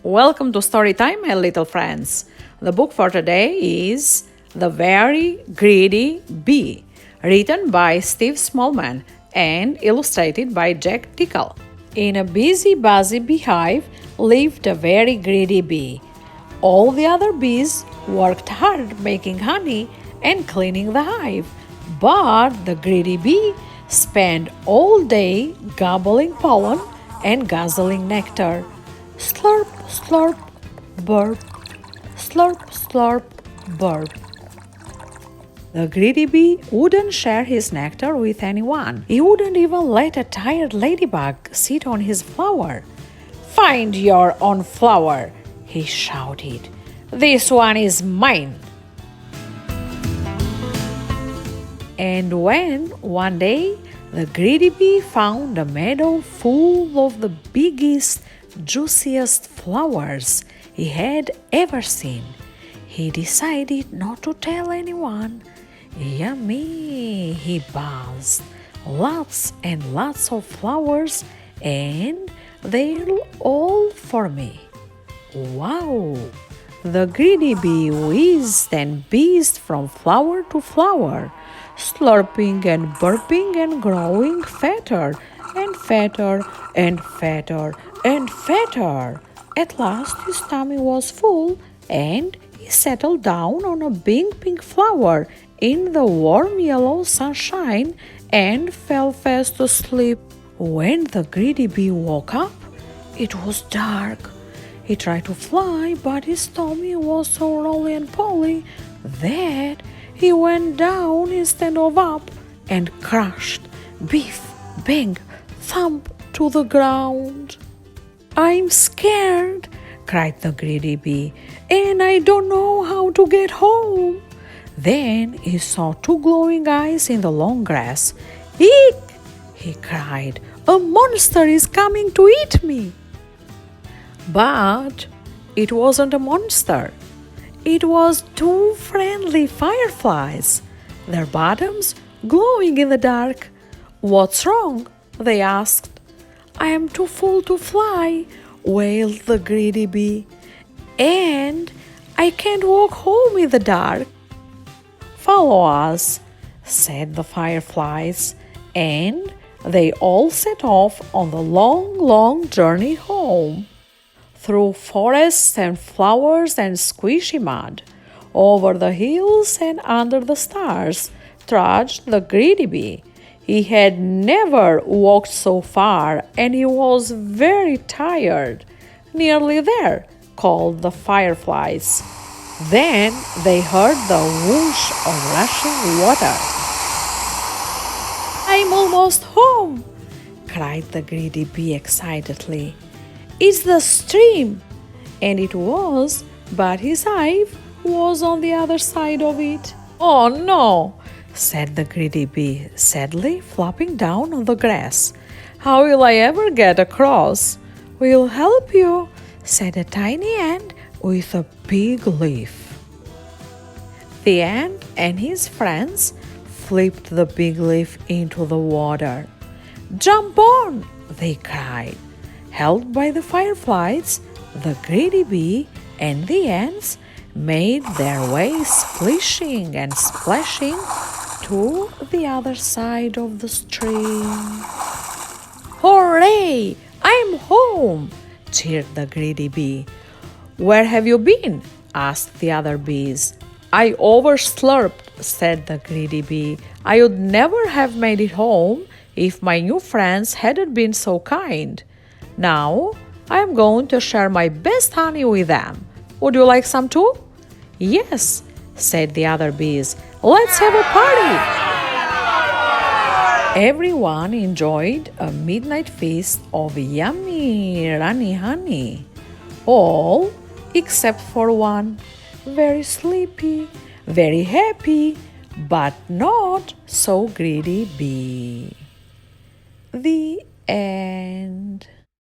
Welcome to Storytime, my little friends. The book for today is The Very Greedy Bee, written by Steve Smallman and illustrated by Jack Tickle. In a busy, buzzy beehive lived a very greedy bee. All the other bees worked hard making honey and cleaning the hive, but the greedy bee spent all day gobbling pollen and guzzling nectar. Slurp, slurp, burp. Slurp, slurp, burp. The greedy bee wouldn't share his nectar with anyone. He wouldn't even let a tired ladybug sit on his flower. "Find your own flower," he shouted. "This one is mine." And when, one day, the greedy bee found a meadow full of the biggest, juiciest flowers he had ever seen, he decided not to tell anyone. "Yummy," he buzzed. "Lots and lots of flowers, and they're all for me." Wow! The greedy bee whizzed and buzzed from flower to flower, slurping and burping and growing fatter and fatter and fatter and fatter. At last his tummy was full and he settled down on a big pink flower in the warm yellow sunshine and fell fast asleep. When the greedy bee woke up, it was dark. He tried to fly, but his tummy was so rolly and poly that he went down instead of up and crashed, biff, bang, thump to the ground. "I'm scared," cried the greedy bee, "and I don't know how to get home." Then he saw two glowing eyes in the long grass. "Eek!" he cried. "A monster is coming to eat me." But it wasn't a monster. It was two friendly fireflies, their bottoms glowing in the dark. "What's wrong?" they asked. "I am too full to fly," wailed the greedy bee, "and I can't walk home in the dark." "Follow us," said the fireflies, and they all set off on the long, long journey home. Through forests and flowers and squishy mud, over the hills and under the stars, trudged the greedy bee. He had never walked so far, and he was very tired. "Nearly there," called the fireflies. Then they heard the whoosh of rushing water. "I'm almost home," cried the greedy bee excitedly. "It's the stream!" And it was, but his hive was on the other side of it. "Oh no!" said the greedy bee, sadly flopping down on the grass. "How will I ever get across?" "We'll help you," said a tiny ant with a big leaf. The ant and his friends flipped the big leaf into the water. "Jump on!" they cried. Held by the fireflies, the greedy bee and the ants made their way splishing and splashing to the other side of the stream. "Hooray! I'm home!" cheered the greedy bee. "Where have you been?" asked the other bees. "I overslurped," said the greedy bee. "I would never have made it home if my new friends hadn't been so kind. Now I'm going to share my best honey with them. Would you like some too?" "Yes," said the other bees. "Let's have a party." Everyone enjoyed a midnight feast of yummy runny honey. All except for one, very sleepy, very happy, but not so greedy bee. The end.